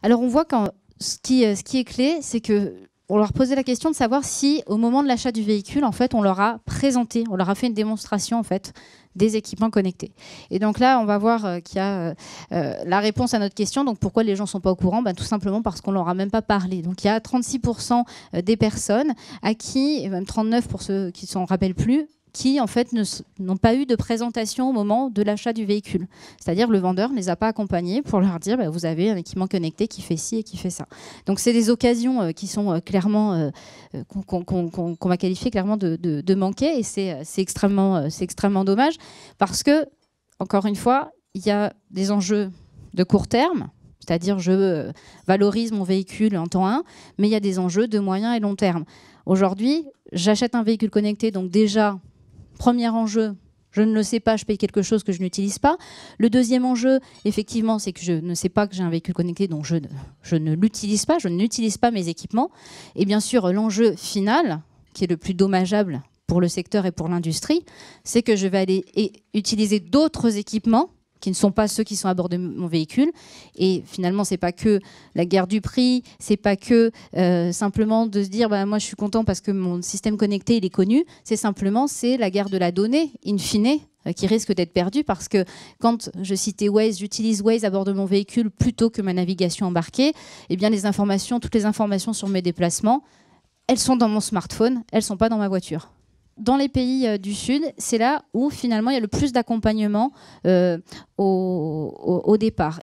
Alors on voit que ce qui est clé, c'est que on leur posait la question de savoir si, au moment de l'achat du véhicule, en fait, on leur a présenté, on leur a fait une démonstration, en fait, des équipements connectés. Et donc là, on va voir qu'il y a la réponse à notre question. Donc pourquoi les gens ne sont pas au courant? Tout simplement parce qu'on ne leur a même pas parlé. Donc il y a 36% des personnes à qui, et même 39% pour ceux qui ne s'en rappellent plus, qui en fait n'ont pas eu de présentation au moment de l'achat du véhicule. C'est-à-dire le vendeur ne les a pas accompagnés pour leur dire vous avez un équipement connecté qui fait ci et qui fait ça. Donc c'est des occasions qui sont clairement qu'on va qualifier clairement de manquer, et c'est extrêmement dommage parce que, encore une fois, il y a des enjeux de court terme, c'est-à-dire je valorise mon véhicule en temps 1, mais il y a des enjeux de moyen et long terme. Aujourd'hui, j'achète un véhicule connecté, donc déjà, premier enjeu, je ne le sais pas, je paye quelque chose que je n'utilise pas. Le deuxième enjeu, effectivement, c'est que je ne sais pas que j'ai un véhicule connecté, donc je ne l'utilise pas, je n'utilise pas mes équipements. Et bien sûr, l'enjeu final, qui est le plus dommageable pour le secteur et pour l'industrie, c'est que je vais aller utiliser d'autres équipements qui ne sont pas ceux qui sont à bord de mon véhicule. Et finalement, c'est pas que la guerre du prix, c'est pas que simplement de se dire moi je suis content parce que mon système connecté il est connu, c'est la guerre de la donnée, in fine, qui risque d'être perdue, parce que quand je citais Waze, j'utilise Waze à bord de mon véhicule plutôt que ma navigation embarquée, eh bien toutes les informations sur mes déplacements, elles sont dans mon smartphone, elles sont pas dans ma voiture. Dans les pays du Sud, c'est là où finalement il y a le plus d'accompagnement au départ.